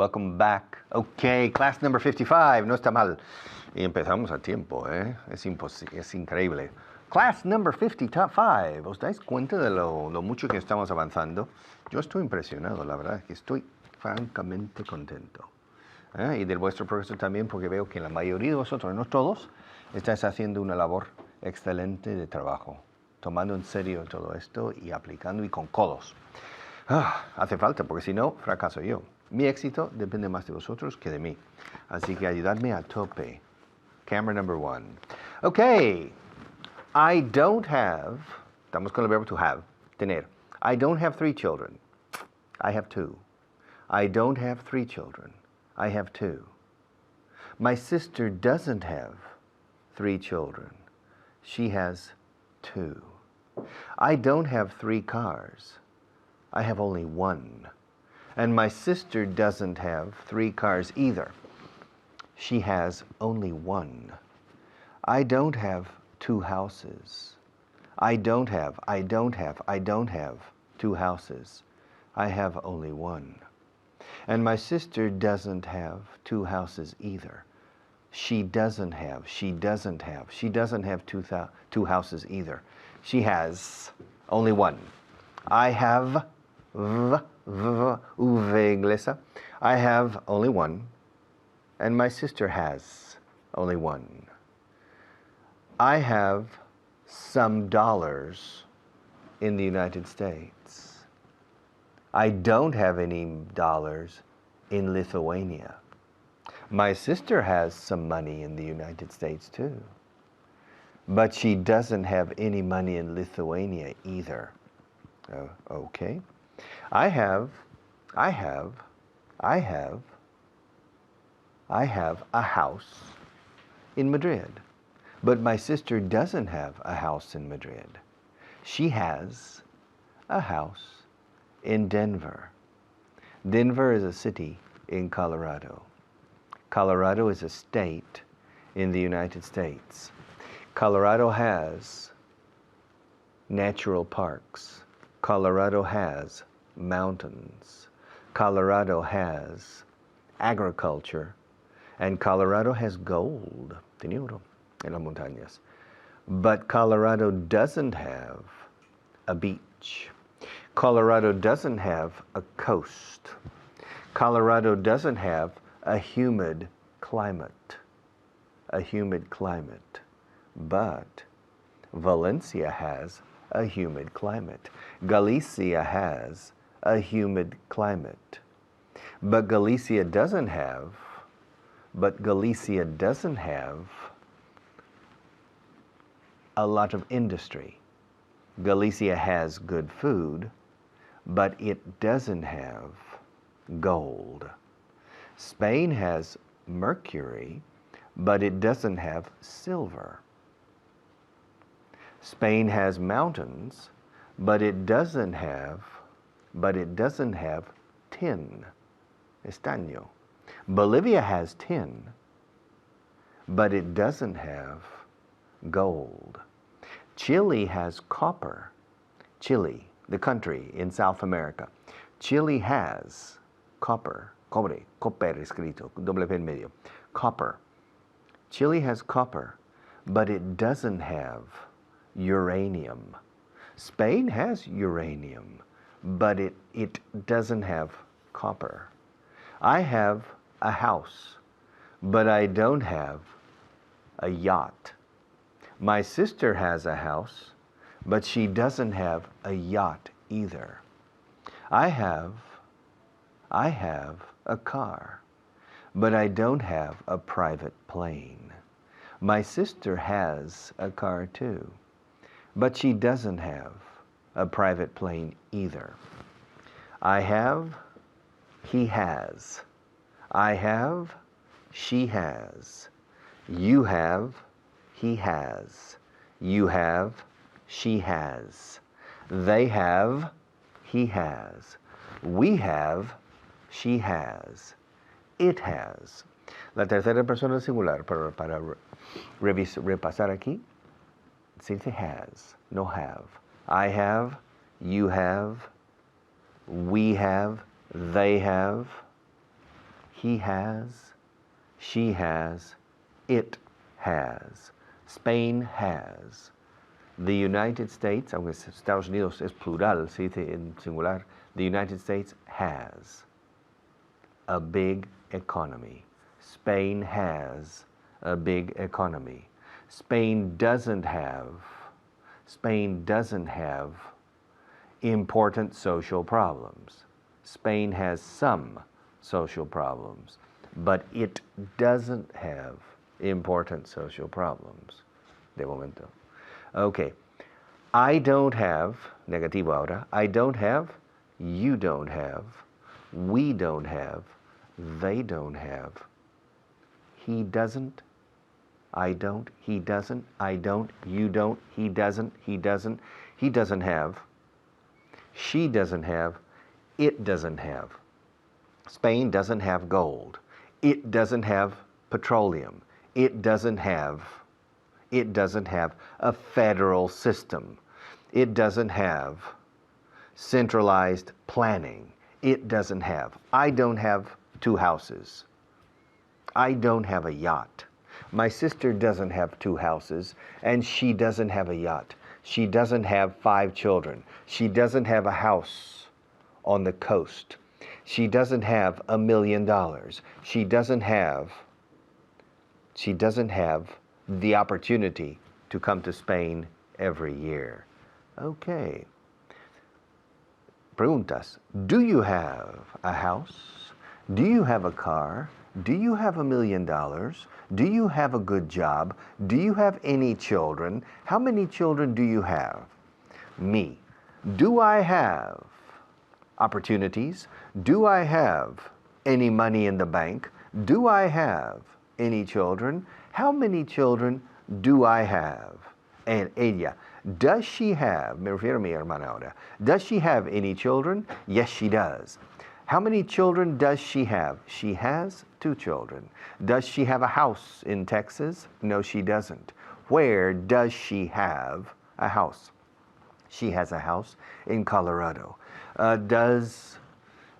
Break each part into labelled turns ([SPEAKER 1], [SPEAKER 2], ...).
[SPEAKER 1] Welcome back. Ok, class number 55, no está mal. Y empezamos a tiempo, ¿eh? Es increíble. Class number 55. ¿Os dais cuenta de lo mucho que estamos avanzando? Yo estoy impresionado, la verdad, que estoy francamente contento. Y del vuestro progreso también, porque veo que la mayoría de vosotros, no todos, estáis haciendo una labor excelente de trabajo, tomando en serio todo esto y aplicando y con codos. Hace falta, porque si no, fracaso yo. Mi éxito depende más de vosotros que de mí. Así que ayudadme a tope. Camera number 1. Okay. I don't have, estamos con el verbo to have, tener. I don't have 3 children. I have 2. I don't have 3 children. I have 2. My sister doesn't have 3 children. She has 2. I don't have 3 cars. I have only 1. And my sister doesn't have 3 cars either. She has only 1. I don't have 2 houses. I don't have 2 houses. I have only 1. And my sister doesn't have 2 houses either. She doesn't have 2 houses either. She has only 1. I have inglesa. I have only 1, and my sister has only 1. I have some dollars in the United States. I don't have any dollars in Lithuania. My sister has some money in the United States too, but she doesn't have any money in Lithuania either. Okay. I have a house in Madrid, but my sister doesn't have a house in Madrid. She has a house in Denver. Denver is a city in Colorado. Colorado is a state in the United States. Colorado has natural parks. Colorado has mountains. Colorado has agriculture. And Colorado has gold, dinero, en las montañas. But Colorado doesn't have a beach. Colorado doesn't have a coast. Colorado doesn't have a humid climate. But Valencia has a humid climate. Galicia has a humid climate. But Galicia doesn't have a lot of industry. Galicia has good food, but it doesn't have gold. Spain has mercury, but it doesn't have silver. Spain has mountains, but it doesn't have tin, estaño. Bolivia has tin, but it doesn't have gold. Chile has copper. Chile, the country in South America. Chile has copper, cobre escrito, doble P en medio, copper. Chile has copper, but it doesn't have uranium. Spain has uranium, but it doesn't have copper. I have a house, but I don't have a yacht. My sister has a house, but she doesn't have a yacht either. I have a car, but I don't have a private plane. My sister has a car too, but she doesn't have a private plane either. I have, he has. I have, she has. You have, he has. You have, she has. They have, he has. We have, she has. It has. La tercera persona singular, para repasar aquí, se dice has, no have. I have, you have, we have, they have, He has, she has, it has. Spain has. The United States, aunque Estados Unidos es plural, se dice en singular, the United States has a big economy. Spain has a big economy. Spain doesn't have important social problems. Spain has some social problems, but it doesn't have important social problems. De momento. Okay. I don't have, negativo ahora, I don't have, you don't have, we don't have, they don't have, he doesn't, I don't, he doesn't, I don't, you don't, he doesn't have, she doesn't have, it doesn't have. Spain doesn't have gold. It doesn't have petroleum. It doesn't have a federal system. It doesn't have centralized planning. It doesn't have. I don't have 2 houses. I don't have a yacht. My sister doesn't have 2 houses, and she doesn't have a yacht. She doesn't have 5 children. She doesn't have a house on the coast. She doesn't have $1 million. She doesn't have the opportunity to come to Spain every year. Okay. Preguntas. Do you have a house? Do you have a car? Do you have $1 million? Do you have a good job? Do you have any children? How many children do you have? Me. Do I have opportunities? Do I have any money in the bank? Do I have any children? How many children do I have? And ella, does she have, me refiero a mi hermana ahora, does she have any children? Yes, she does. How many children does she have? She has 2 children. Does she have a house in Texas? No, she doesn't. Where does she have a house? She has a house in Colorado. Does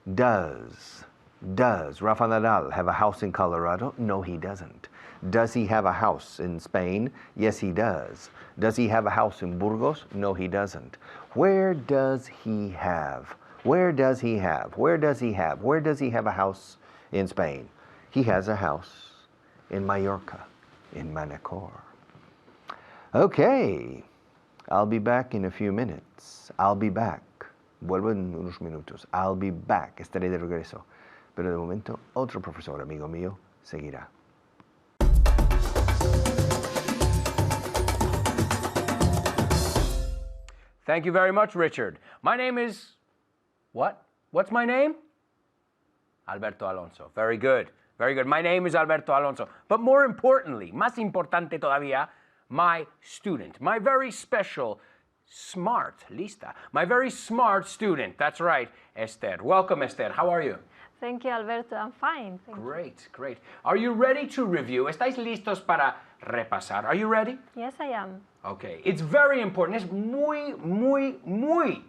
[SPEAKER 1] Rafa Nadal have a house in Colorado? No, he doesn't. Does he have a house in Spain? Yes, he does. Does he have a house in Burgos? No, he doesn't. Where does he have? Where does he have? Where does he have? Where does he have a house in Spain? He has a house in Mallorca, in Manacor. Okay, I'll be back in a few minutes. I'll be back. Vuelvo en unos minutos. I'll be back. Estaré de regreso. Pero de momento, otro profesor amigo mío seguirá.
[SPEAKER 2] Thank you very much, Richard. My name is... What? What's my name? Alberto Alonso. Very good. Very good. My name is Alberto Alonso. But more importantly, más importante todavía, my student, my very special, smart, lista, my very smart student. That's right, Esther. Welcome, Esther. How are you?
[SPEAKER 3] Thank you, Alberto. I'm fine. Thank you.
[SPEAKER 2] Great, great. Are you ready to review? ¿Estáis listos para repasar? Are you ready?
[SPEAKER 3] Yes, I am.
[SPEAKER 2] Okay. It's very important. Es muy, muy, muy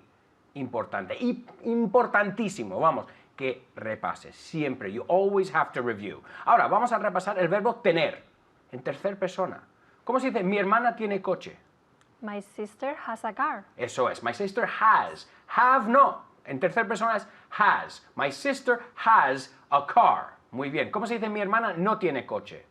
[SPEAKER 2] importante. Y importantísimo. Vamos, que repases. Siempre. You always have to review. Ahora, vamos a repasar el verbo tener. En tercera persona. ¿Cómo se dice? Mi hermana tiene coche.
[SPEAKER 3] My sister has a car.
[SPEAKER 2] Eso es. My sister has. Have no. En tercera persona es has. My sister has a car. Muy bien. ¿Cómo se dice? Mi hermana no tiene coche.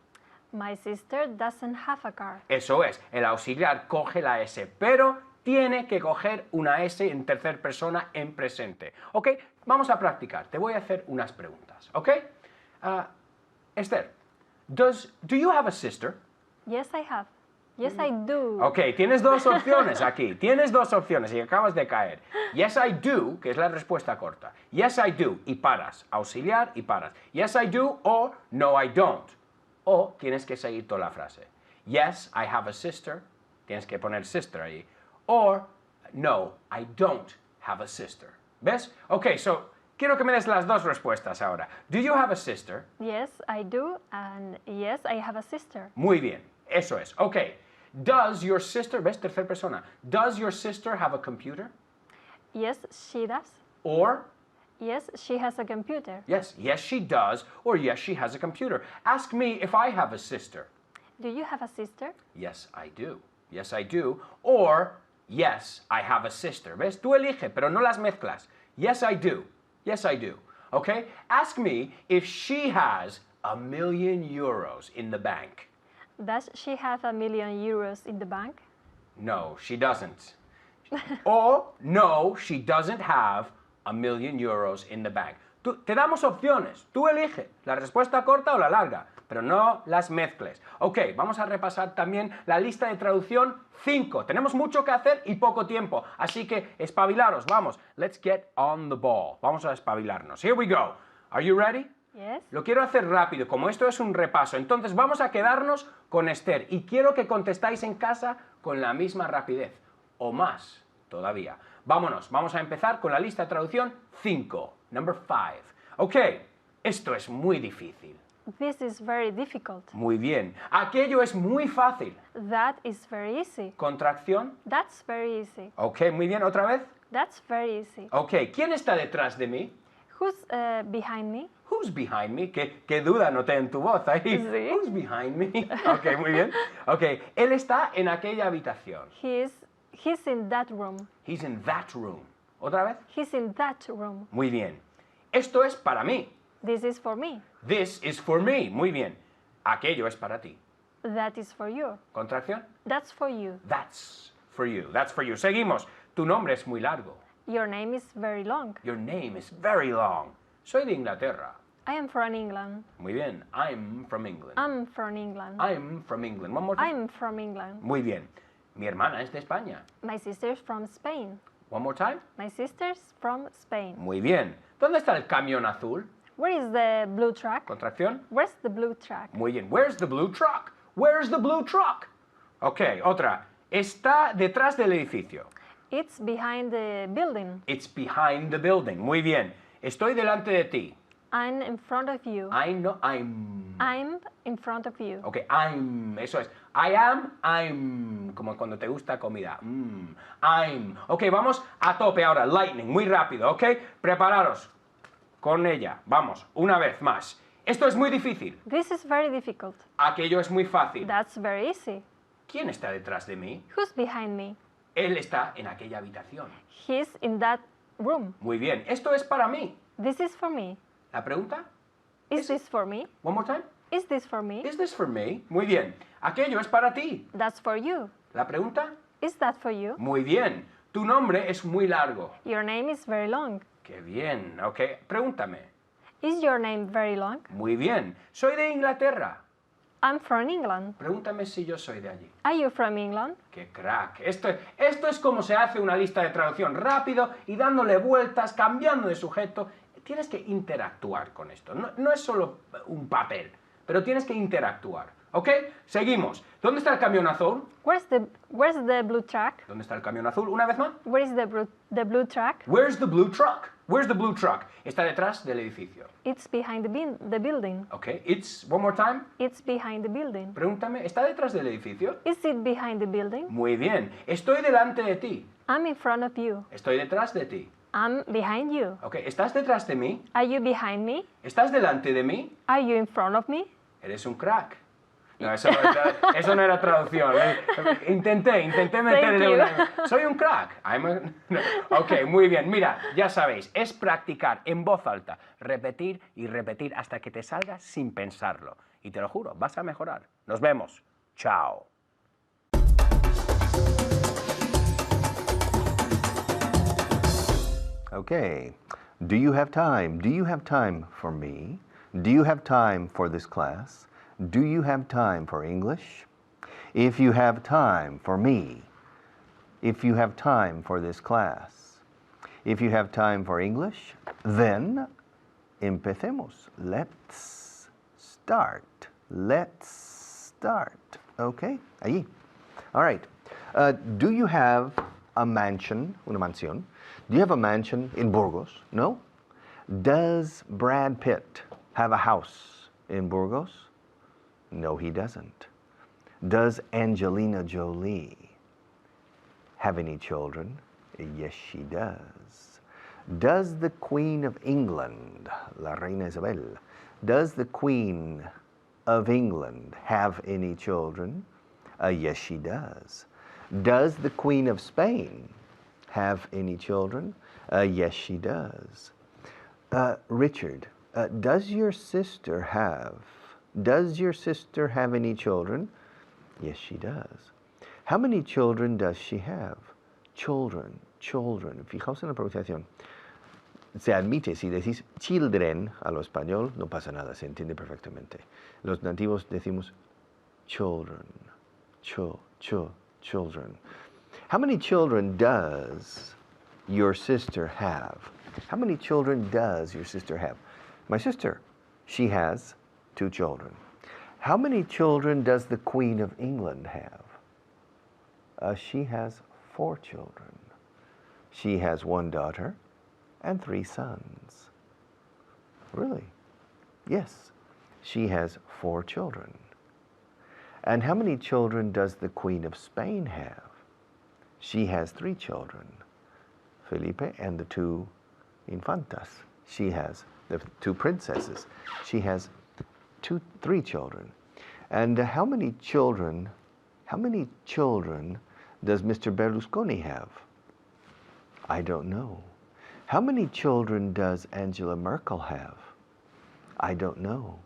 [SPEAKER 3] My sister doesn't have a car.
[SPEAKER 2] Eso es. El auxiliar coge la S, pero tiene que coger una S en tercera persona en presente. ¿Ok? Vamos a practicar. Te voy a hacer unas preguntas. ¿Ok? Esther, do you have a sister?
[SPEAKER 3] Yes, I have. Yes, I do.
[SPEAKER 2] Ok, tienes 2 opciones aquí. Tienes 2 opciones y acabas de caer. Yes, I do, que es la respuesta corta. Yes, I do, y paras. Auxiliar y paras. Yes, I do, o no, I don't. O tienes que seguir toda la frase. Yes, I have a sister. Tienes que poner sister ahí. Or, no, I don't have a sister. ¿Ves? Ok, so, quiero que me des las 2 respuestas ahora. Do you have a sister?
[SPEAKER 3] Yes, I do. And yes, I have a sister.
[SPEAKER 2] Muy bien. Eso es. Ok. Does your sister, ¿ves? Tercera persona. Does your sister have a computer?
[SPEAKER 3] Yes, she does.
[SPEAKER 2] Or,
[SPEAKER 3] Yes, she has a computer.
[SPEAKER 2] Yes, yes she does, or yes she has a computer. Ask me if I have a sister.
[SPEAKER 3] Do you have a sister?
[SPEAKER 2] Yes, I do. Yes, I do. Or, yes, I have a sister. ¿Ves? Tú elige, pero no las mezclas. Yes, I do. Yes, I do. Okay? Ask me if she has €1,000,000 in the bank.
[SPEAKER 3] Does she have €1,000,000 in the bank?
[SPEAKER 2] No, she doesn't. Or, no, she doesn't have €1,000,000 in the bank. Te damos opciones. Tú elige la respuesta corta o la larga, pero no las mezcles. Ok, vamos a repasar también la lista de traducción 5. Tenemos mucho que hacer y poco tiempo, así que espabilaros, vamos. Let's get on the ball. Vamos a espabilarnos. Here we go. Are you ready?
[SPEAKER 3] Yes.
[SPEAKER 2] Lo quiero hacer rápido, como esto es un repaso. Entonces vamos a quedarnos con Esther y quiero que contestáis en casa con la misma rapidez, o más todavía. Vámonos, vamos a empezar con la lista de traducción 5. Number 5. Ok, esto es muy difícil.
[SPEAKER 3] This is very difficult.
[SPEAKER 2] Muy bien. Aquello es muy fácil.
[SPEAKER 3] That is very easy.
[SPEAKER 2] Contracción.
[SPEAKER 3] That's very easy.
[SPEAKER 2] Ok, muy bien. ¿Otra vez?
[SPEAKER 3] That's very easy.
[SPEAKER 2] Ok, ¿quién está detrás de mí?
[SPEAKER 3] Who's behind me?
[SPEAKER 2] Who's behind me? ¿Qué duda noté en tu voz ahí?
[SPEAKER 3] Sí.
[SPEAKER 2] Who's behind me? Ok, muy bien. Ok, él está en aquella habitación.
[SPEAKER 3] He's in that room.
[SPEAKER 2] He's in that room. ¿Otra vez?
[SPEAKER 3] He's in that room.
[SPEAKER 2] Muy bien. Esto es para mí.
[SPEAKER 3] This is for me.
[SPEAKER 2] This is for me. Muy bien. Aquello es para ti.
[SPEAKER 3] That is for you.
[SPEAKER 2] ¿Contracción?
[SPEAKER 3] That's for you.
[SPEAKER 2] That's for you. That's for you. Seguimos. Tu nombre es muy largo.
[SPEAKER 3] Your name is very long.
[SPEAKER 2] Your name is very long. Soy de Inglaterra.
[SPEAKER 3] I am from England.
[SPEAKER 2] Muy bien. I'm from England.
[SPEAKER 3] I'm from England.
[SPEAKER 2] I'm from England. One more time.
[SPEAKER 3] I'm from England.
[SPEAKER 2] Muy bien. Mi hermana es de España.
[SPEAKER 3] My sister's from Spain.
[SPEAKER 2] One more time.
[SPEAKER 3] My sister's from Spain.
[SPEAKER 2] Muy bien. ¿Dónde está el camión azul?
[SPEAKER 3] Where is the blue truck?
[SPEAKER 2] Contracción.
[SPEAKER 3] Where's the blue truck?
[SPEAKER 2] Muy bien. Where's the blue truck? Where's the blue truck? Ok, otra. Está detrás del edificio.
[SPEAKER 3] It's behind the building.
[SPEAKER 2] It's behind the building. Muy bien. Estoy delante de ti.
[SPEAKER 3] I'm in front of you.
[SPEAKER 2] I'm
[SPEAKER 3] in front of you.
[SPEAKER 2] Ok, I'm. Eso es. I'm. Como cuando te gusta comida. I'm. Ok, vamos a tope ahora. Lightning, muy rápido, ok. Prepararos con ella. Vamos, una vez más. Esto es muy difícil.
[SPEAKER 3] This is very difficult.
[SPEAKER 2] Aquello es muy fácil.
[SPEAKER 3] That's very easy.
[SPEAKER 2] ¿Quién está detrás de mí?
[SPEAKER 3] Who's behind me?
[SPEAKER 2] Él está en aquella habitación.
[SPEAKER 3] He's in that room.
[SPEAKER 2] Muy bien. Esto es para mí.
[SPEAKER 3] This is for me.
[SPEAKER 2] ¿La pregunta?
[SPEAKER 3] Is this for me?
[SPEAKER 2] One more time.
[SPEAKER 3] Is this for me?
[SPEAKER 2] Is this for me? Muy bien. Aquello es para ti.
[SPEAKER 3] That's for you.
[SPEAKER 2] ¿La pregunta?
[SPEAKER 3] Is that for you?
[SPEAKER 2] Muy bien. Tu nombre es muy largo.
[SPEAKER 3] Your name is very long.
[SPEAKER 2] Qué bien. Ok. Pregúntame.
[SPEAKER 3] Is your name very long?
[SPEAKER 2] Muy bien. Soy de Inglaterra.
[SPEAKER 3] I'm from England.
[SPEAKER 2] Pregúntame si yo soy de allí.
[SPEAKER 3] Are you from England?
[SPEAKER 2] ¡Qué crack! Esto es como se hace una lista de traducción rápido y dándole vueltas, cambiando de sujeto. Tienes que interactuar con esto. No es solo un papel, pero tienes que interactuar. ¿Ok? Seguimos. ¿Dónde está el camión azul?
[SPEAKER 3] Where's the blue truck?
[SPEAKER 2] ¿Dónde está el camión azul? Una vez más.
[SPEAKER 3] Where is the blue truck?
[SPEAKER 2] Where's the blue truck? Where's the blue truck? Está detrás del edificio.
[SPEAKER 3] It's behind the building.
[SPEAKER 2] Ok. It's, one more time.
[SPEAKER 3] It's behind the building.
[SPEAKER 2] Pregúntame, ¿está detrás del edificio?
[SPEAKER 3] Is it behind the building?
[SPEAKER 2] Muy bien. Estoy delante de ti.
[SPEAKER 3] I'm in front of you.
[SPEAKER 2] Estoy detrás de ti.
[SPEAKER 3] I'm behind you.
[SPEAKER 2] Ok. ¿Estás detrás de mí?
[SPEAKER 3] Are you behind me?
[SPEAKER 2] ¿Estás delante de mí?
[SPEAKER 3] Are you in front of me?
[SPEAKER 2] Eres un crack. No, eso no era traducción. Intenté meterle una... Soy un crack. No. Ok, muy bien. Mira, ya sabéis, es practicar en voz alta, repetir y repetir hasta que te salga sin pensarlo. Y te lo juro, vas a mejorar. Nos vemos. Chao.
[SPEAKER 1] Okay. Do you have time? Do you have time for me? Do you have time for this class? Do you have time for English? If you have time for me, if you have time for this class, if you have time for English, then empecemos. Let's start. Let's start. Okay? Allí. All right. Do you have a mansion, una mansión? Do you have a mansion in Burgos? No? Does Brad Pitt have a house in Burgos? No, he doesn't. Does Angelina Jolie have any children? Yes, she does. Does the Queen of England, la Reina Isabel, does the Queen of England have any children? Yes, she does. Does the Queen of Spain have any children? Yes, she does. Richard, does your sister have any children? Yes, she does. How many children does she have? Children. Fijaos en la pronunciación. Se admite, si decís children a lo español, no pasa nada, se entiende perfectamente. Los nativos decimos children. Children. How many children does your sister have? How many children does your sister have? My sister, she has 2 children. How many children does the Queen of England have? She has 4 children. She has 1 daughter and 3 sons. Really? Yes. She has 4 children. And how many children does the Queen of Spain have? She has 3 children. Felipe and the 2 infantas. She has the 2 princesses. She has 3 children. And how many children does Mr. Berlusconi have? I don't know. How many children does Angela Merkel have? I don't know.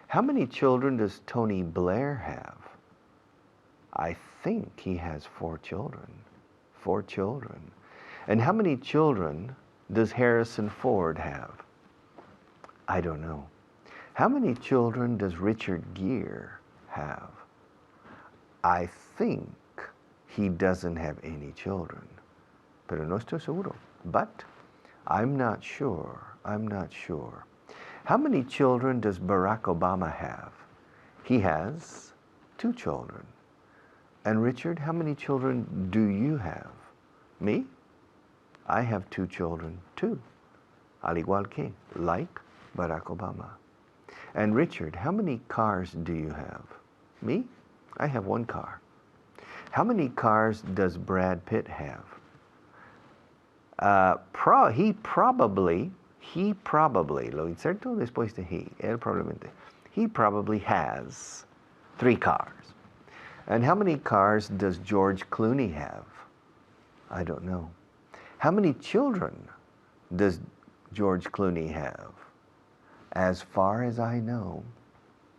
[SPEAKER 1] How many children does Tony Blair have? I think he has 4 children. 4 children. And how many children does Harrison Ford have? I don't know. How many children does Richard Gere have? I think he doesn't have any children. Pero no estoy seguro. But I'm not sure. How many children does Barack Obama have? He has 2 children. And Richard, how many children do you have? Me? I have 2 children too. Al igual que, like Barack Obama. And Richard, how many cars do you have? Me? I have 1 car. How many cars does Brad Pitt have? He probably, lo inserto después de él probablemente. He probably has 3 cars. And how many cars does George Clooney have? I don't know. How many children does George Clooney have? As far as I know,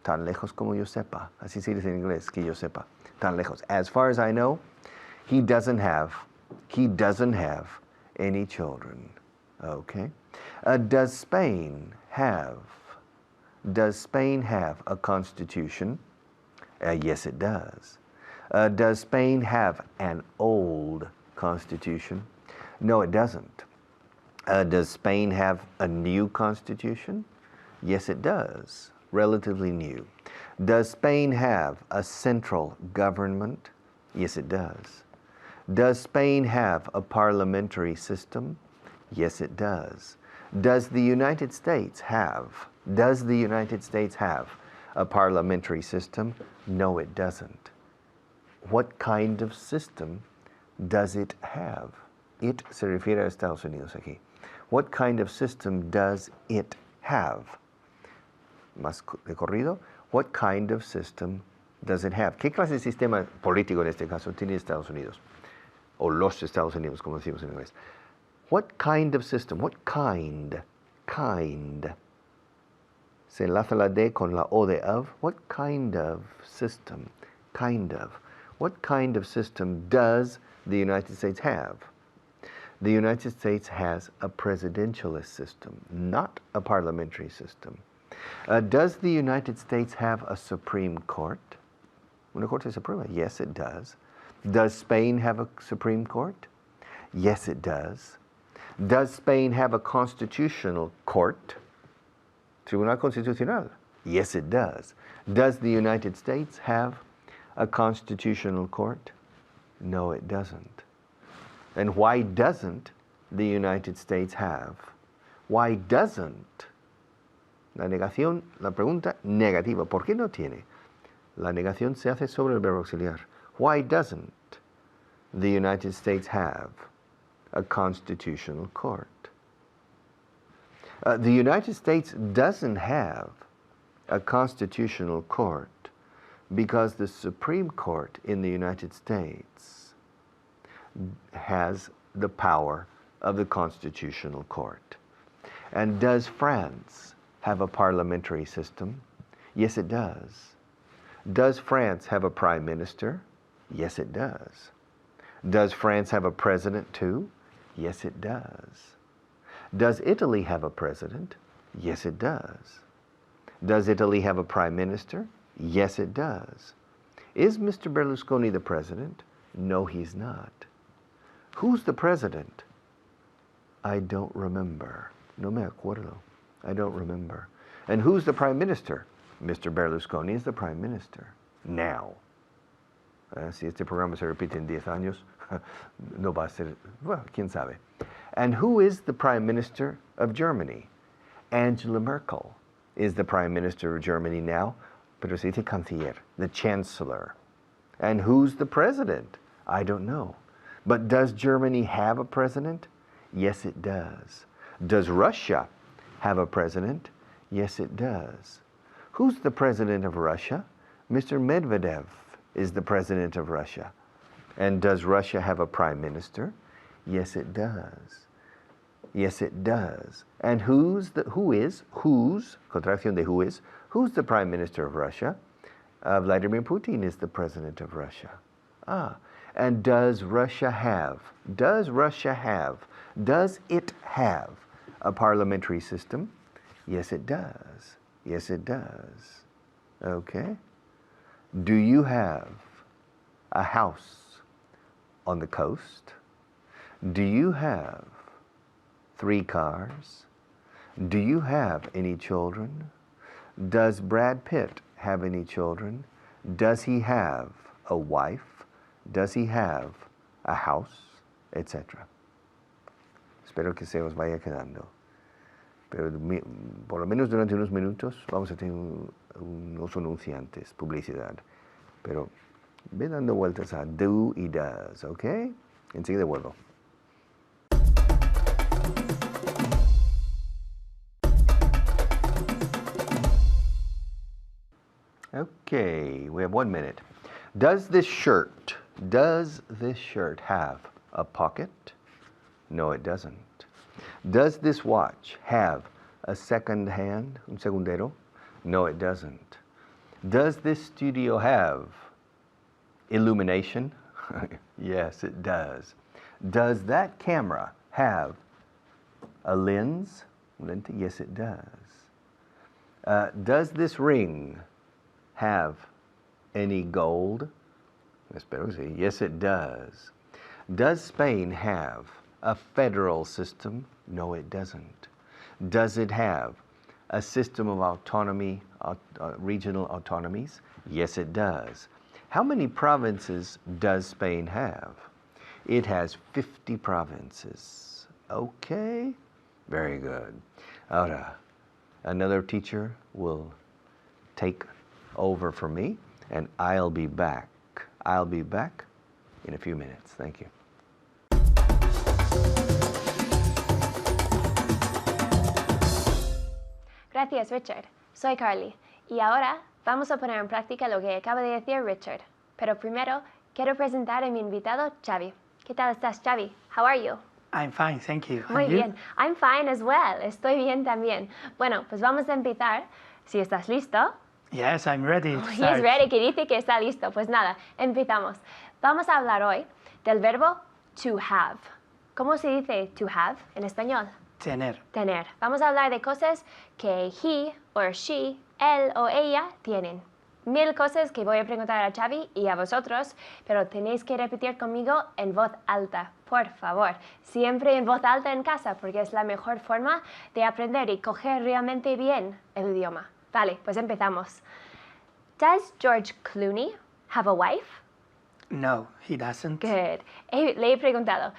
[SPEAKER 1] tan lejos como yo sepa, así se dice en inglés, que yo sepa, tan lejos. As far as I know, he doesn't have any children. Okay. Does Spain have a constitution? Yes, it does. Does Spain have an old constitution? No, it doesn't. Does Spain have a new constitution? Yes, it does. Relatively new. Does Spain have a central government? Yes, it does. Does Spain have a parliamentary system? Yes, it does. Does the United States have a parliamentary system? No, it doesn't. What kind of system does it have? It se refiere a Estados Unidos aquí. What kind of system does it have? Más de corrido. What kind of system does it have? ¿Qué clase de sistema político en este caso tiene Estados Unidos? O los Estados Unidos, como decimos en inglés. What kind of system? What kind? Se enlaza la D con la O de of. What kind of system? What kind of system does the United States have? The United States has a presidentialist system, not a parliamentary system. Does the United States have a Supreme Court? Una Corte Suprema? Yes, it does. Does Spain have a Supreme Court? Yes, it does. Does Spain have a constitutional court? Tribunal Constitucional? Yes, it does. Does the United States have a constitutional court? No, it doesn't. And why doesn't the United States have? Why doesn't? La negación, la pregunta negativa. ¿Por qué no tiene? La negación se hace sobre el verbo auxiliar. Why doesn't the United States have a constitutional court? The United States doesn't have a constitutional court because the Supreme Court in the United States has the power of the constitutional court. And does France have a parliamentary system? Yes, it does. Does France have a prime minister? Yes, it does. Does France have a president too? Yes, it does. Does Italy have a president? Yes, it does. Does Italy have a prime minister? Yes, it does. Is Mr. Berlusconi the president? No, he's not. Who's the president? I don't remember. No me acuerdo. I don't remember. And who's the prime minister? Mr. Berlusconi is the prime minister. Now. Si este programa se repite en 10 años, no va a ser, well, quién sabe. And who is the prime minister of Germany? Angela Merkel is the prime minister of Germany now, pero se dice canciller, the chancellor. And who's the president? I don't know. But does Germany have a president? Yes, it does. Does Russia have a president? Yes, it does. Who's the president of Russia? Mr. Medvedev is the president of Russia. And does Russia have a prime minister? Yes, it does. Yes, it does. And who's, contracción de who's the prime minister of Russia? Vladimir Putin is the president of Russia. And does it have a parliamentary system? Yes, it does. Yes, it does. Okay. Do you have a house on the coast? Do you have 3 cars? Do you have any children? Does Brad Pitt have any children? Does he have a wife? Does he have a house? Etc. Espero que se os vaya quedando. Pero por lo menos durante unos minutos vamos a tener unos anunciantes, publicidad. Pero ve dando vueltas a do y does, ¿ok? Enseguida vuelvo. Okay, we have 1 minute. Does this shirt have a pocket? No, it doesn't. Does this watch have a second hand, un segundero? No, it doesn't. Does this studio have illumination? Yes, it does. Does that camera have a lens? Yes, it does. Does this ring have any gold? Espero que sí. Yes, it does. Does Spain have a federal system? No, it doesn't. Does it have a system of autonomy, regional autonomies? Yes, it does. How many provinces does Spain have? It has 50 provinces. Okay, very good. Ahora, another teacher will take over for me, and I'll be back. I'll be back in a few minutes. Thank you.
[SPEAKER 4] Gracias, Richard. Soy Carly. Y ahora vamos a poner en práctica lo que acaba de decir Richard. Pero primero, quiero presentar a mi invitado, Xavi. ¿Qué tal estás, Xavi? How are you?
[SPEAKER 5] I'm fine, thank you.
[SPEAKER 4] Muy bien. I'm fine as well. Estoy bien también. Bueno, pues vamos a empezar. Si estás listo.
[SPEAKER 5] Yes, I'm ready.
[SPEAKER 4] He's ready, que dice que está listo. Pues nada, empezamos. Vamos a hablar hoy del verbo to have. ¿Cómo se dice to have en español?
[SPEAKER 5] Tener.
[SPEAKER 4] Tener. Vamos a hablar de cosas que he or she, él o ella tienen. 1000 cosas que voy a preguntar a Xavi y a vosotros, pero tenéis que repetir conmigo en voz alta, por favor. Siempre en voz alta en casa, porque es la mejor forma de aprender y coger realmente bien el idioma. Vale, pues empezamos. Does George Clooney have a wife?
[SPEAKER 5] No, he doesn't.
[SPEAKER 4] Good. Le he preguntado,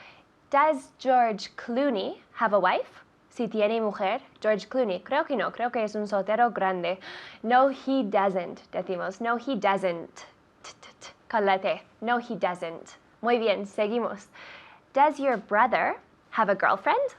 [SPEAKER 4] does George Clooney have a wife? Si tiene mujer, George Clooney. Creo que no, creo que es un soltero grande. No, he doesn't, decimos. No, he doesn't. Con la T. No, he doesn't. Muy bien, seguimos. Does your brother have a girlfriend?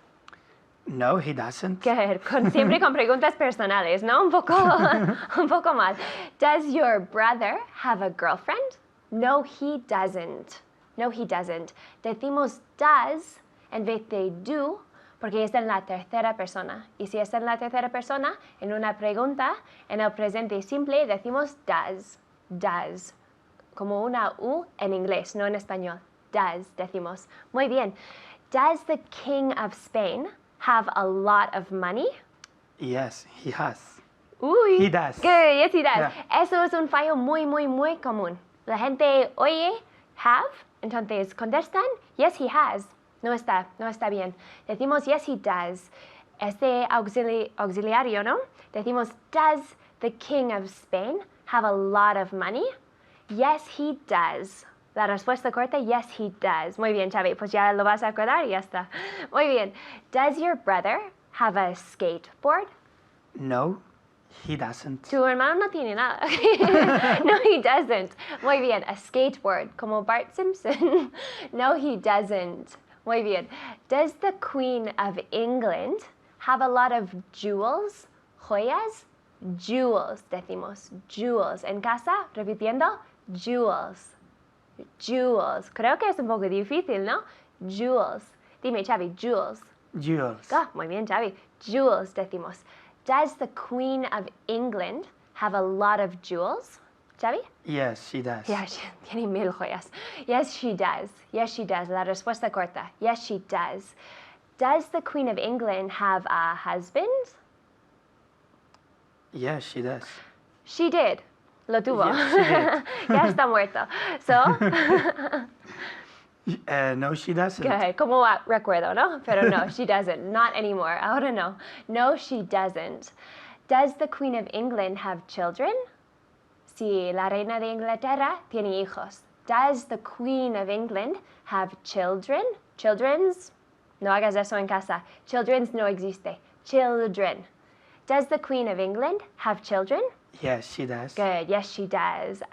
[SPEAKER 5] No, he doesn't.
[SPEAKER 4] Good. Siempre con preguntas personales, ¿no? Un poco mal. Does your brother have a girlfriend? No, he doesn't. No, he doesn't. Decimos does en vez de do porque es en la tercera persona. Y si es en la tercera persona, en una pregunta, en el presente simple decimos does. Does. Como una U en inglés, no en español. Does, decimos. Muy bien. Does the King of Spain have a lot of money?
[SPEAKER 5] Yes, he has.
[SPEAKER 4] Uy,
[SPEAKER 5] He does.
[SPEAKER 4] Good, yes, he does.
[SPEAKER 5] Yeah.
[SPEAKER 4] Eso es un fallo muy, muy, muy común. La gente oye have, entonces contestan, yes, he has. No está bien. Decimos, yes, he does. Este auxiliario, ¿no? Decimos, does the King of Spain have a lot of money? Yes, he does. La respuesta corta, yes, he does. Muy bien, Xavi, pues ya lo vas a acordar y ya está. Muy bien. Does your brother have a skateboard?
[SPEAKER 5] No, he doesn't.
[SPEAKER 4] Tu hermano no tiene nada. No, he doesn't. Muy bien, a skateboard, como Bart Simpson. No, he doesn't. Muy bien. Does the Queen of England have a lot of jewels? ¿Joyas? Jewels, decimos. Jewels. En casa, repitiendo, jewels. Jewels. Creo que es un poco difícil, ¿no? Jewels. Dime, Xavi, jewels.
[SPEAKER 5] Jewels.
[SPEAKER 4] Ah, muy bien, Xavi. Jewels, decimos. Does the Queen of England have a lot of jewels? Xavi?
[SPEAKER 5] Yes, she does.
[SPEAKER 4] Yeah, tiene 1000 joyas. Yes, she does. Yes, she does. La respuesta corta. Yes, she does. Does the Queen of England have a husband?
[SPEAKER 5] Yes, she does.
[SPEAKER 4] She did. Lo tuvo.
[SPEAKER 5] Yes, she did.
[SPEAKER 4] Ya está muerto. So,
[SPEAKER 5] No, she doesn't.
[SPEAKER 4] good. Como recuerdo, ¿no? Pero no, she doesn't. Not anymore. Ahora no. No, she doesn't. Does the Queen of England have children? Si la reina de Inglaterra tiene hijos. Does the Queen of England have children? Children's? No hagas eso en casa. Children's no existe. Children. Does the Queen of England have children?
[SPEAKER 5] Yes, she does.
[SPEAKER 4] Good. Yes, she does.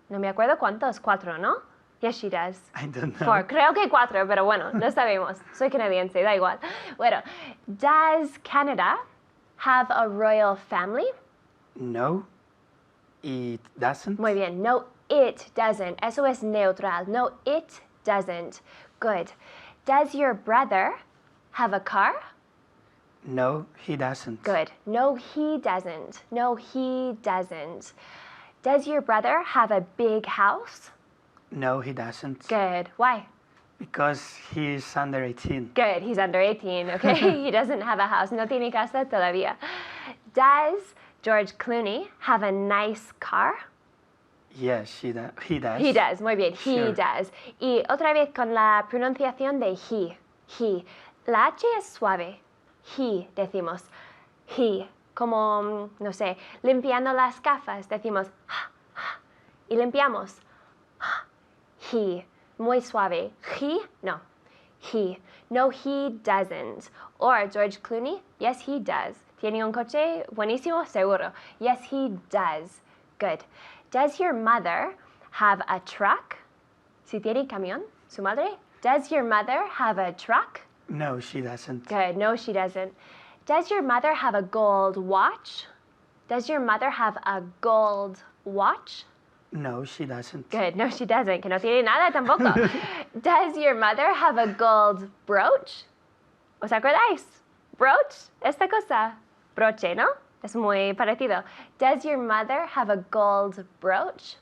[SPEAKER 4] No me acuerdo cuántos. 4, ¿no? Yes, she does.
[SPEAKER 5] I don't know.
[SPEAKER 4] 4. Creo que 4, pero bueno, no sabemos. Soy canadiense, da igual. Bueno, does Canada have a royal family?
[SPEAKER 5] No, it doesn't.
[SPEAKER 4] Muy bien. No, it doesn't. Eso es neutral. No, it doesn't. Good. Does your brother have a car?
[SPEAKER 5] No, he doesn't.
[SPEAKER 4] Good. No, he doesn't. No, he doesn't. Does your brother have a big house?
[SPEAKER 5] No, he doesn't.
[SPEAKER 4] Good. Why?
[SPEAKER 5] Because he's under 18.
[SPEAKER 4] Good. He's under 18, okay? He doesn't have a house. No tiene casa todavía. Does George Clooney have a nice car?
[SPEAKER 5] Yes, he does.
[SPEAKER 4] He does. Muy bien. He
[SPEAKER 5] Sure.
[SPEAKER 4] does. Y otra vez con la pronunciación de he. He. La H es suave. He, decimos. He. Como, no sé, limpiando las gafas, decimos y limpiamos. He. Muy suave. He, no. He. No, he doesn't. Or George Clooney, yes, he does. ¿Tiene un coche buenísimo? Seguro. Yes, he does. Good. Does your mother have a truck? Si tiene camión, su madre. Does your mother have a truck?
[SPEAKER 5] No, she doesn't.
[SPEAKER 4] Good. No, she doesn't. Does your mother have a gold watch? Does your mother have a gold watch?
[SPEAKER 5] No, she doesn't.
[SPEAKER 4] Good. No, she doesn't. Que no tiene nada tampoco. Does your mother have a gold brooch? ¿Os acordáis? Brooch, esta cosa. Broche, ¿no? Es muy parecido. Does your mother have a gold brooch?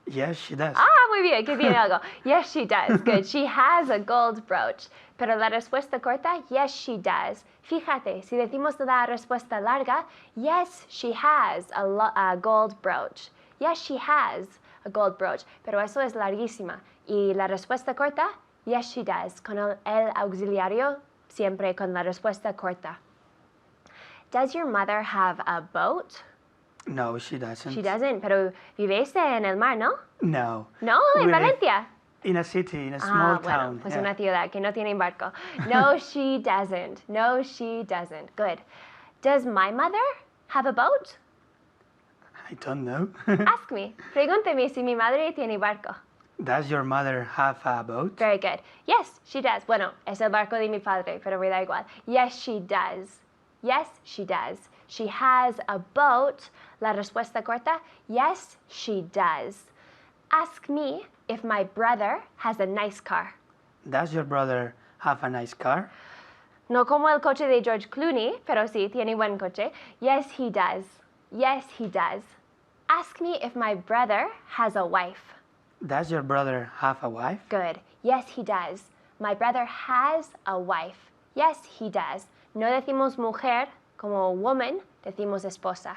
[SPEAKER 5] Yes, she does.
[SPEAKER 4] Ah, muy bien, que tiene algo. Yes, she does. Good. She has a gold brooch. Pero la respuesta corta, yes, she does. Fíjate, si decimos la respuesta larga, yes, she has a gold brooch. Yes, she has a gold brooch. Pero eso es larguísima. Y la respuesta corta, yes, she does. Con el auxiliario, siempre con la respuesta corta. Does your mother have a boat?
[SPEAKER 5] No, she doesn't.
[SPEAKER 4] She doesn't, pero vives en el mar, ¿no?
[SPEAKER 5] No.
[SPEAKER 4] No, en
[SPEAKER 5] We live
[SPEAKER 4] Valencia.
[SPEAKER 5] In a city, in a small
[SPEAKER 4] Bueno,
[SPEAKER 5] town.
[SPEAKER 4] pues
[SPEAKER 5] yeah.
[SPEAKER 4] una ciudad que no tiene barco. No, she doesn't. No, she doesn't. Good. Does my mother have a boat?
[SPEAKER 5] I don't know.
[SPEAKER 4] Ask me. Pregúnteme si mi madre tiene barco.
[SPEAKER 5] Does your mother have a boat?
[SPEAKER 4] Very good. Yes, she does. Bueno, es el barco de mi padre, pero me da igual. Yes, she does. Yes, she does. She has a boat. La respuesta corta, yes, she does. Ask me if my brother has a nice car.
[SPEAKER 5] Does your brother have a nice car?
[SPEAKER 4] No como el coche de George Clooney, pero sí, tiene buen coche. Yes, he does. Yes, he does. Ask me if my brother has a wife.
[SPEAKER 5] Does your brother have a wife?
[SPEAKER 4] Good. Yes, he does. My brother has a wife. Yes, he does. No decimos mujer como woman, decimos esposa.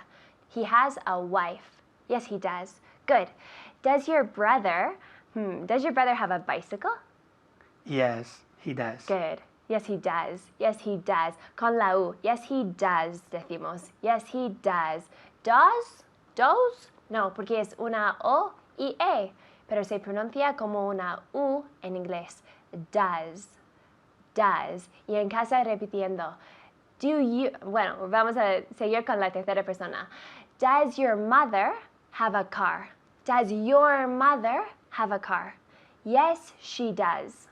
[SPEAKER 4] He has a wife. Yes, he does. Good. Does your brother have a bicycle?
[SPEAKER 5] Yes, he does.
[SPEAKER 4] Good. Yes, he does. Yes, he does. Con la U. Yes, he does, decimos. Yes, he does. Does? Does? No, porque es una O y E, pero se pronuncia como una U en inglés. Does. Does. Y en casa repitiendo. Do you... Bueno, vamos a seguir con la tercera persona. Does your mother have a car? Does your mother have a car? Yes, she does.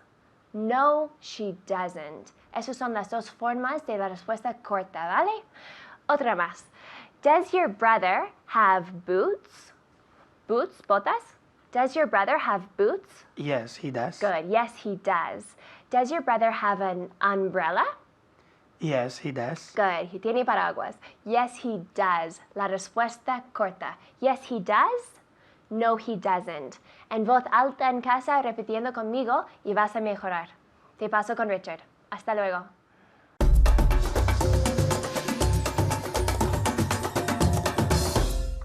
[SPEAKER 4] No, she doesn't. Esas son las dos formas de la respuesta corta, ¿vale? Otra más. Does your brother have boots? Boots, botas? Does your brother have boots?
[SPEAKER 5] Yes, he does.
[SPEAKER 4] Good. Yes, he does. Does your brother have an umbrella?
[SPEAKER 5] Yes, he does.
[SPEAKER 4] Good. He tiene paraguas. Yes, he does. La respuesta corta. Yes, he does. No, he doesn't. En voz alta en casa, repitiendo conmigo y vas a mejorar. Te paso con Richard. Hasta luego.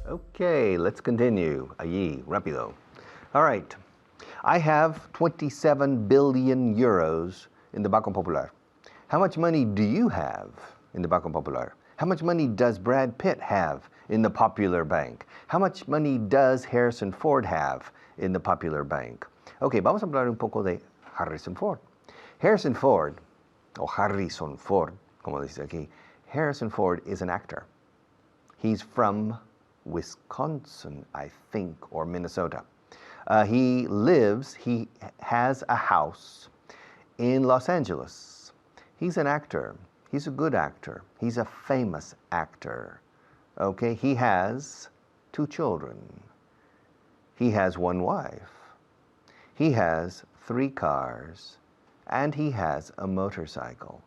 [SPEAKER 1] Okay, let's continue. Allí, rápido. All right. I have 27 billion euros in the Banco Popular. How much money do you have in the Banco Popular? How much money does Brad Pitt have in the Popular Bank? How much money does Harrison Ford have in the Popular Bank? Okay, vamos a hablar un poco de Harrison Ford. Harrison Ford, o Harrison Ford, como dice aquí, Harrison Ford is an actor. He's from Wisconsin, I think, or Minnesota. He has a house in Los Angeles. He's an actor. He's a good actor. He's a famous actor. Okay, he has 2 children. He has 1 wife. He has 3 cars. And he has a motorcycle.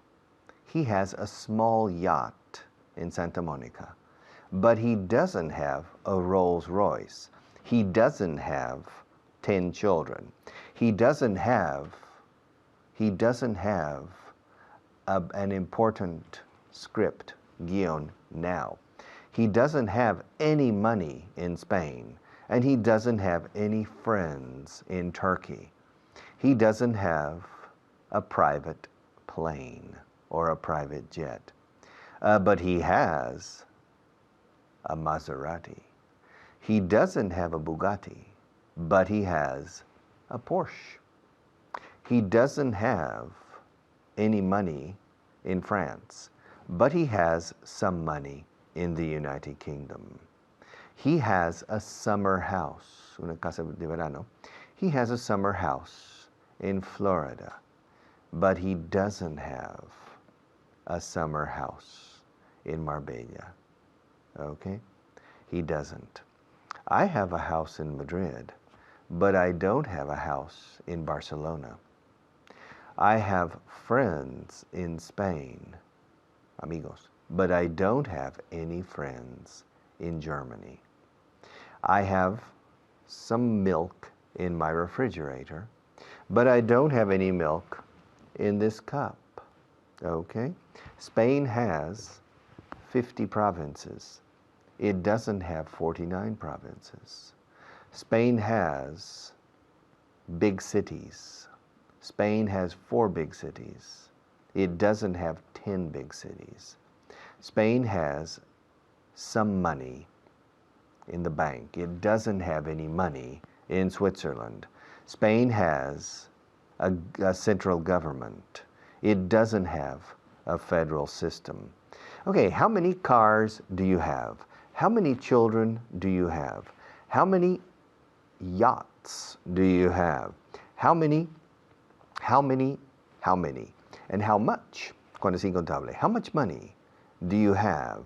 [SPEAKER 1] He has a small yacht in Santa Monica. But he doesn't have a Rolls Royce. He doesn't have 10 children. He doesn't have an important script, guion, now. He doesn't have any money in Spain, and he doesn't have any friends in Turkey. He doesn't have a private plane or a private jet, but he has a Maserati. He doesn't have a Bugatti, but he has a Porsche. He doesn't have any money in France, but he has some money in the United Kingdom. He has a summer house, una casa de verano. He has a summer house in Florida, but he doesn't have a summer house in Marbella. Okay? He doesn't. I have a house in Madrid, but I don't have a house in Barcelona. I have friends in Spain, amigos, but I don't have any friends in Germany. I have some milk in my refrigerator, but I don't have any milk in this cup. Okay? Spain has 50 provinces. It doesn't have 49 provinces. Spain has big cities. Spain has 4 big cities. It doesn't have 10 big cities. Spain has some money in the bank. It doesn't have any money in Switzerland. Spain has a central government. It doesn't have a federal system. Okay, how many cars do you have? How many children do you have? How many yachts do you have? How many, and how much, cuando es incontable. How much money do you have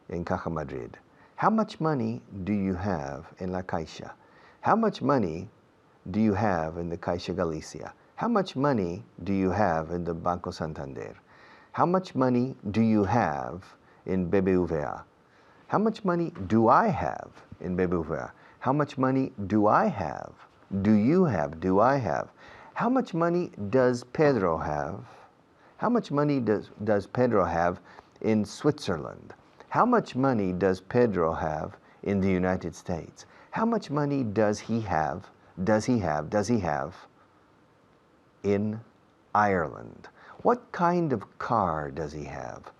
[SPEAKER 1] in Caja Madrid? How much money do you have in La Caixa? How much money do you have in the Caixa Galicia? How much money do you have in the Banco Santander? How much money do you have in BBVA? How much money do I have in BBVA? How much money do I have? Do you have? Do I have? How much money does Pedro have? How much money does Pedro have in Switzerland? How much money does Pedro have in the United States? How much money does he have? Does he have in Ireland? What kind of car does he have?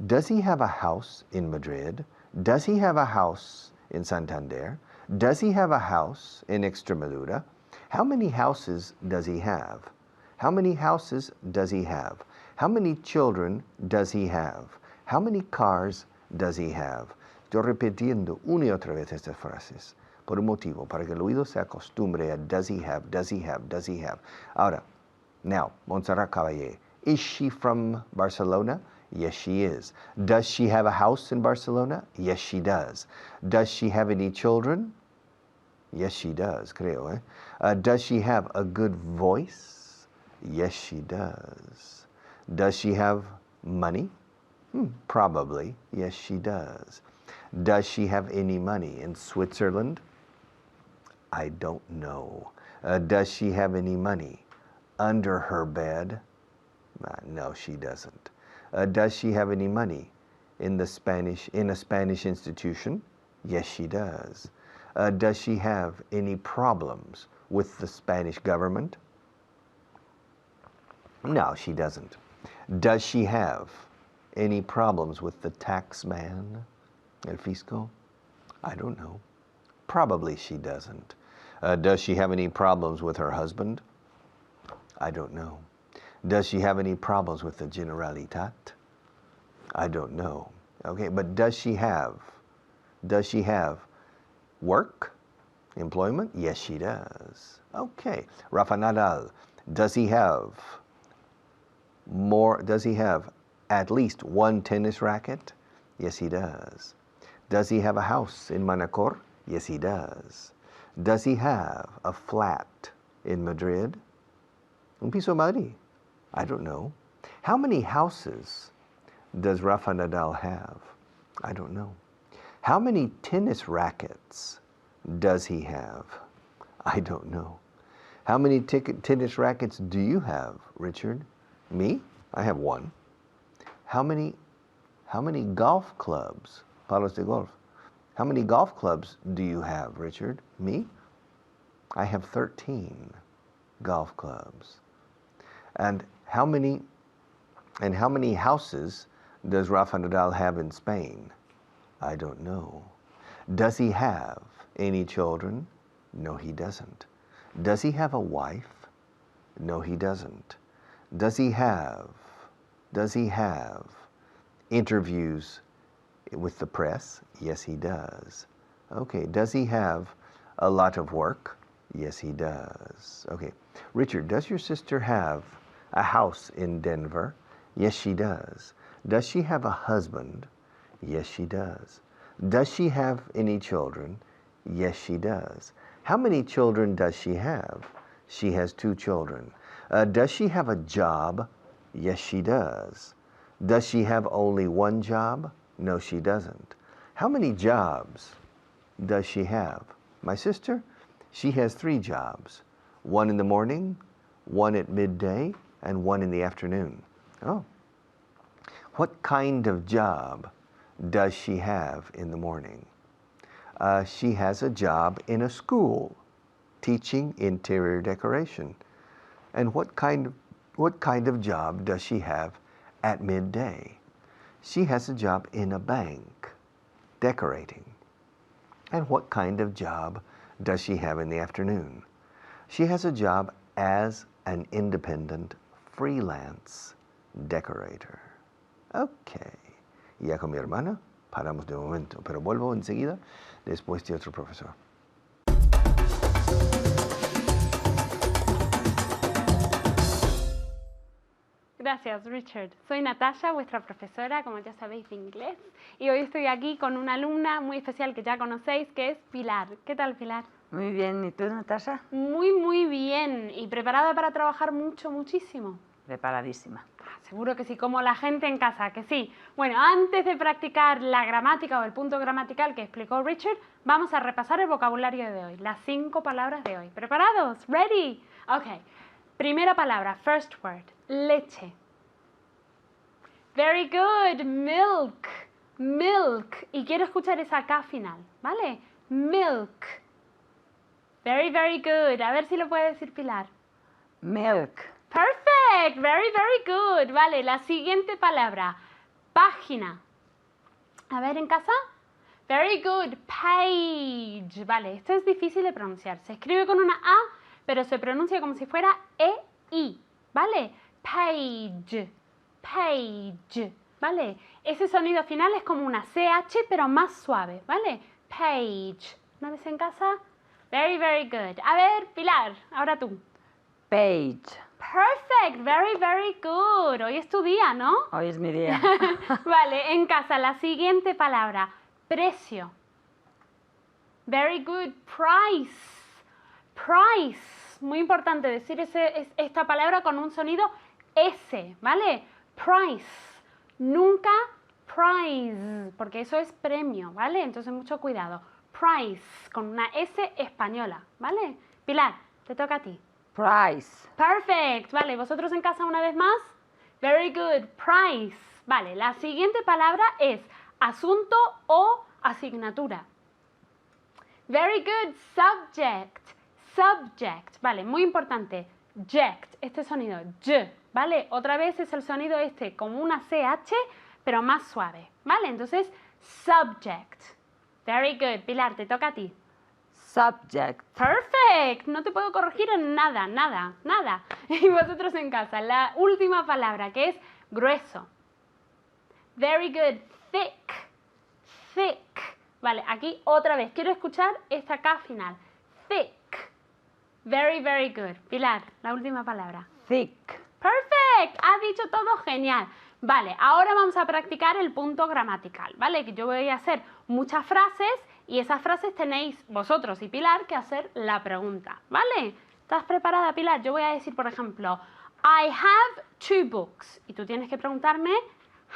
[SPEAKER 1] Does he have a house in Madrid? Does he have a house in Santander? Does he have a house in Extremadura? How many houses does he have? How many houses does he have? How many children does he have? How many cars does he have? Estoy repitiendo una y otra vez estas frases por un motivo, para que el oído se acostumbre a does he have, does he have, does he have. Ahora, now, Montserrat Caballé, is she from Barcelona? Yes, she is. Does she have a house in Barcelona? Yes, she does. Does she have any children? Yes, she does, creo, eh? Does she have a good voice? Yes, she does. Does she have money? Probably. Yes, she does. Does she have any money in Switzerland? I don't know. Does she have any money under her bed? No, she doesn't. Does she have any money in a Spanish institution? Yes, she does. Does she have any problems with the Spanish government? No, she doesn't. Does she have any problems with the tax man, el fisco? I don't know. Probably she doesn't. Does she have any problems with her husband? I don't know. Does she have any problems with the Generalitat? I don't know. Okay, but does she have work, employment? Yes, she does. Okay, Rafa Nadal, does he have at least one tennis racket? Yes, he does. Does he have a house in Manacor? Yes, he does. Does he have a flat in Madrid? Un piso en Madrid? I don't know. How many houses does Rafa Nadal have? I don't know. How many tennis rackets does he have? I don't know. How many tennis rackets do you have, Richard? Me? I have one. How many golf clubs, palos de golf? How many golf clubs do you have, Richard? Me? I have 13 golf clubs. And how many houses does Rafa Nadal have in Spain? I don't know. Does he have any children? No, he doesn't. Does he have a wife? No, he doesn't. Does he have interviews with the press? Yes, he does. Okay, does he have a lot of work? Yes, he does. Okay, Richard, does your sister have a house in Denver? Yes, she does. Does she have a husband? Yes, she does. Does she have any children? Yes, she does. How many children does she have? She has 2 children. Does she have a job? Yes, she does. Does she have only one job? No, she doesn't. How many jobs does she have? My sister? She has 3 jobs. 1 in the morning, 1 at midday, and 1 in the afternoon. Oh. What kind of job does she have in the morning? She has a job in a school, teaching interior decoration. And what kind of job does she have at midday? She has a job in a bank, decorating. And what kind of job does she have in the afternoon? She has a job as an independent freelance decorator. Okay. Y ya con mi hermana paramos de momento, pero vuelvo enseguida después de otro profesor.
[SPEAKER 6] Gracias, Richard. Soy Natasha, vuestra profesora, como ya sabéis, de inglés. Y hoy estoy aquí con una alumna muy especial que ya conocéis, que es Pilar. ¿Qué tal, Pilar?
[SPEAKER 7] Muy bien, ¿y tú, Natasha?
[SPEAKER 6] Muy, muy bien. ¿Y preparada para trabajar mucho, muchísimo?
[SPEAKER 7] Preparadísima.
[SPEAKER 6] Seguro que sí, como la gente en casa, que sí. Bueno, antes de practicar la gramática o el punto gramatical que explicó Richard, vamos a repasar el vocabulario de hoy, las 5 palabras de hoy. ¿Preparados? ¿Ready? Ok. Primera palabra, first word, leche. Very good, milk, milk. Y quiero escuchar esa K final, ¿vale? Milk. Very, very good. A ver si lo puede decir Pilar.
[SPEAKER 7] Milk.
[SPEAKER 6] Perfect, very, very good. Vale, la siguiente palabra, página. A ver, en casa. Very good, page. Vale, esto es difícil de pronunciar. Se escribe con una A, pero se pronuncia como si fuera E-I. ¿Vale? Page, page. ¿Vale? Ese sonido final es como una CH, pero más suave. ¿Vale? Page. ¿Una vez en casa? Very, very good. A ver, Pilar, ahora tú.
[SPEAKER 7] Page.
[SPEAKER 6] Perfect, very, very good. Hoy es tu día, ¿no?
[SPEAKER 7] Hoy es mi día.
[SPEAKER 6] Vale, en casa, la siguiente palabra, precio. Very good, price. Price. Muy importante decir esta palabra con un sonido S, ¿vale? Price. Nunca prize, porque eso es premio, ¿vale? Entonces mucho cuidado. Price, con una S española, ¿vale? Pilar, te toca a ti.
[SPEAKER 7] Price.
[SPEAKER 6] Perfect. Vale, ¿vosotros en casa una vez más? Very good. Price. Vale, la siguiente palabra es asunto o asignatura. Very good. Subject. Subject. Vale, muy importante. Ject. Este sonido. J. Vale, otra vez es el sonido este como una CH, pero más suave. Vale, entonces, subject. Very good. Pilar, te toca a ti.
[SPEAKER 7] Subject.
[SPEAKER 6] Perfect. No te puedo corregir en nada, nada, nada. Y vosotros en casa, la última palabra que es grueso. Very good. Thick. Thick. Vale, aquí otra vez. Quiero escuchar esta K final. Thick. Very, very good. Pilar, la última palabra.
[SPEAKER 7] Thick.
[SPEAKER 6] Perfect. Has dicho todo genial. Vale, ahora vamos a practicar el punto gramatical, ¿vale? Que yo voy a hacer muchas frases y esas frases tenéis vosotros y Pilar que hacer la pregunta, ¿vale? ¿Estás preparada, Pilar? Yo voy a decir, por ejemplo, I have 2 books. Y tú tienes que preguntarme,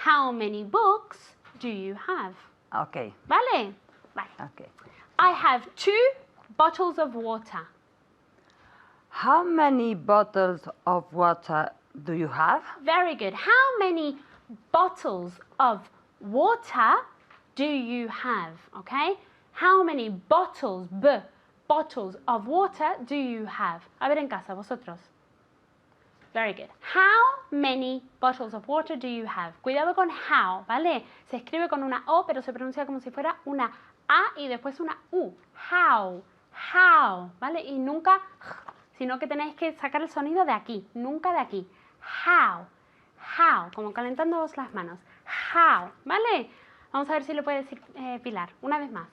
[SPEAKER 6] how many books do you have?
[SPEAKER 7] Ok.
[SPEAKER 6] ¿Vale? Vale.
[SPEAKER 7] Ok.
[SPEAKER 6] I have 2 bottles of water.
[SPEAKER 7] How many bottles of water do you have?
[SPEAKER 6] Very good. How many bottles of water do you have? Okay? How many bottles, bottles of water do you have? A ver en casa, vosotros. Very good. How many bottles of water do you have? Cuidado con how, ¿vale? Se escribe con una O, pero se pronuncia como si fuera una A y después una U. How, how, ¿vale? Y nunca, sino que tenéis que sacar el sonido de aquí, nunca de aquí. How, how, como calentándoos las manos. How, ¿vale? Vamos a ver si lo puede decir Pilar, una vez más.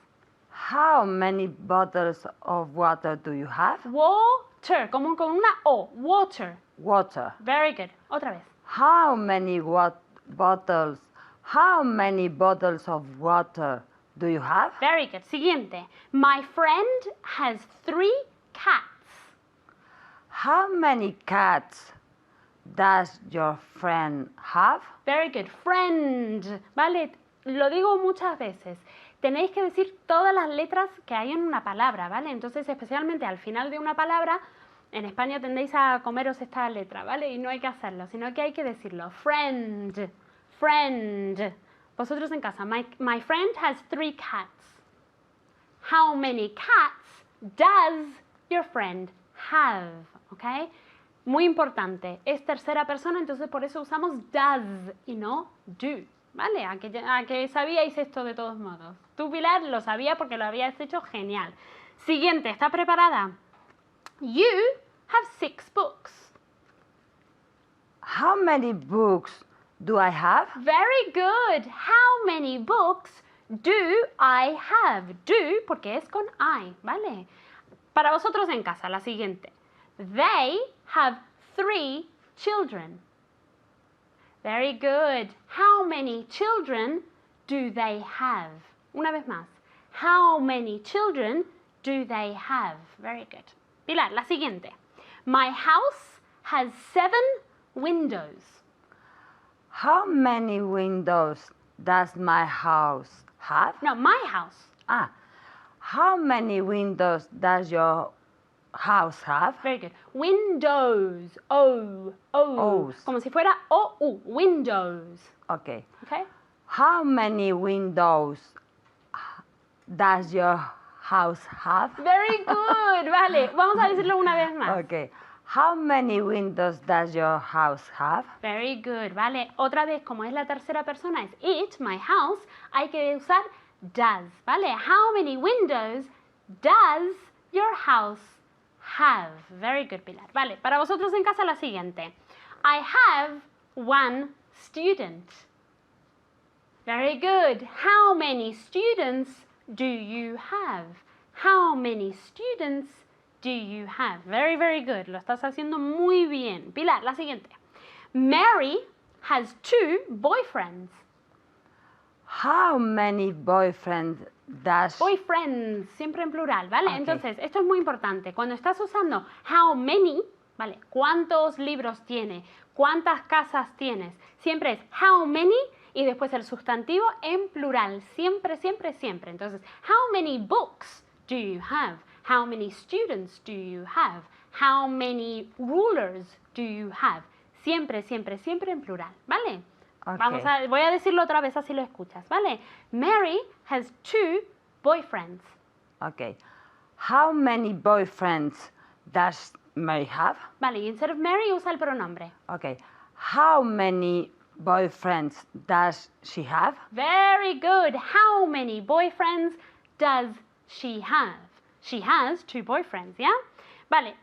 [SPEAKER 7] How many bottles of water do you have?
[SPEAKER 6] Water, como con una O, water.
[SPEAKER 7] Water.
[SPEAKER 6] Very good. Otra vez.
[SPEAKER 7] How many bottles of water do you have?
[SPEAKER 6] Very good. Siguiente. My friend has 3 cats.
[SPEAKER 7] How many cats does your friend have?
[SPEAKER 6] Very good. Friend. Vale, lo digo muchas veces. Tenéis que decir todas las letras que hay en una palabra, ¿vale? Entonces, especialmente al final de una palabra, en España tendéis a comeros esta letra, ¿vale? Y no hay que hacerlo, sino que hay que decirlo. Friend. Friend. Vosotros en casa. My friend has 3 cats. How many cats does your friend have? ¿Ok? Muy importante. Es tercera persona, entonces por eso usamos does y no do. ¿Vale? A que sabíais esto de todos modos. Tú, Pilar, lo sabías porque lo habías hecho genial. Siguiente, ¿está preparada? You have 6 books.
[SPEAKER 7] How many books do I have?
[SPEAKER 6] Very good. How many books do I have? Do, porque es con I, ¿vale? Para vosotros en casa, la siguiente. They have 3 children. Very good. How many children do they have? Una vez más. How many children do they have? Very good. Pilar, la siguiente. My house has 7 windows.
[SPEAKER 7] How many windows does my house have?
[SPEAKER 6] No, my house.
[SPEAKER 7] How many windows does your house have?
[SPEAKER 6] Very good. Windows. O.
[SPEAKER 7] O's.
[SPEAKER 6] Como si fuera O-U. Windows.
[SPEAKER 7] Okay.
[SPEAKER 6] Okay?
[SPEAKER 7] How many windows does your house have?
[SPEAKER 6] Very good. Vale, vamos a decirlo una vez más.
[SPEAKER 7] Okay. How many windows does your house have?
[SPEAKER 6] Very good. Vale, otra vez, como es la tercera persona, es it, my house, hay que usar does. Vale, how many windows does your house have? Very good, Pilar. Vale, para vosotros en casa la siguiente. I have 1 student. Very good. How many students do you have? How many students do you have? Very, very good. Lo estás haciendo muy bien. Pilar, la siguiente. Mary has 2 boyfriends.
[SPEAKER 7] How many boyfriends does...
[SPEAKER 6] Boyfriends, siempre en plural, ¿vale?
[SPEAKER 7] Okay.
[SPEAKER 6] Entonces, esto es muy importante. Cuando estás usando how many, ¿vale? ¿Cuántos libros tiene? ¿Cuántas casas tienes? Siempre es how many y después el sustantivo en plural. Siempre, siempre, siempre. Entonces, how many books do you have? How many students do you have? How many rulers do you have? Siempre, siempre, siempre en plural, ¿vale?
[SPEAKER 7] Okay.
[SPEAKER 6] Voy a decirlo otra vez así lo escuchas, ¿vale? Mary has 2 boyfriends.
[SPEAKER 7] Okay. How many boyfriends does Mary have?
[SPEAKER 6] Vale, y instead of Mary usa el pronombre.
[SPEAKER 7] Okay. How many boyfriends does she have?
[SPEAKER 6] Very good. How many boyfriends does she have? She has 2 boyfriends, ¿ya? Vale,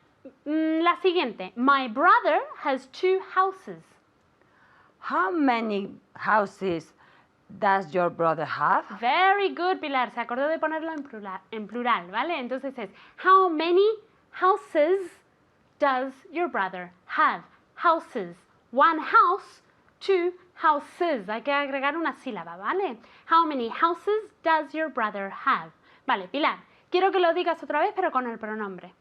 [SPEAKER 6] la siguiente. My brother has 2 houses.
[SPEAKER 7] How many houses does your brother have?
[SPEAKER 6] Very good, Pilar. Se acordó de ponerlo en plural, ¿vale? Entonces es, how many houses does your brother have? Houses. 1 house, 2 houses. Hay que agregar una sílaba, ¿vale? How many houses does your brother have? Vale, Pilar, quiero que lo digas otra vez, pero con el pronombre.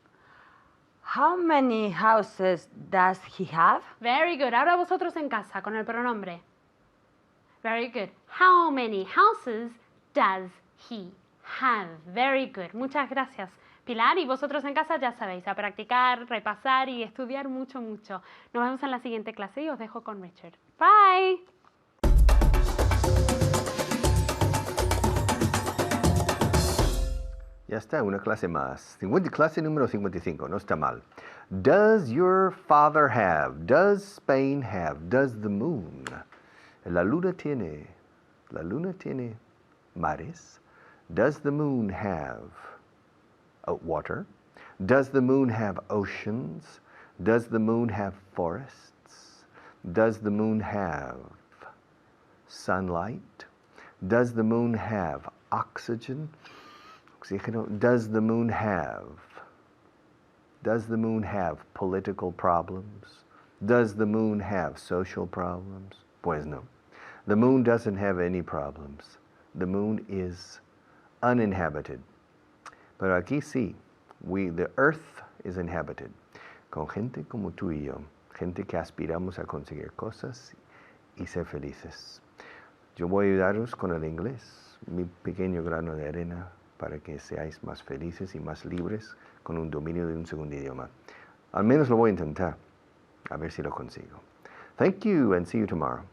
[SPEAKER 7] How many houses does he have?
[SPEAKER 6] Very good. Ahora vosotros en casa, con el pronombre. Very good. How many houses does he have? Very good. Muchas gracias, Pilar. Y vosotros en casa ya sabéis, a practicar, repasar y estudiar mucho, mucho. Nos vemos en la siguiente clase y os dejo con Richard. Bye.
[SPEAKER 1] Ya está, una clase más. Clase número 55, no está mal. Does your father have? Does Spain have? Does the moon? La luna tiene mares. Does the moon have water? Does the moon have oceans? Does the moon have forests? Does the moon have sunlight? Does the moon have oxygen? Does the moon have political problems? Does the moon have social problems? Pues no. The moon doesn't have any problems. The moon is uninhabited. Pero aquí sí, the earth is inhabited. Con gente como tú y yo, gente que aspiramos a conseguir cosas y ser felices. Yo voy a ayudaros con el inglés, mi pequeño grano de arena, para que seáis más felices y más libres con un dominio de un segundo idioma. Al menos lo voy a intentar, a ver si lo consigo. Thank you and see you tomorrow.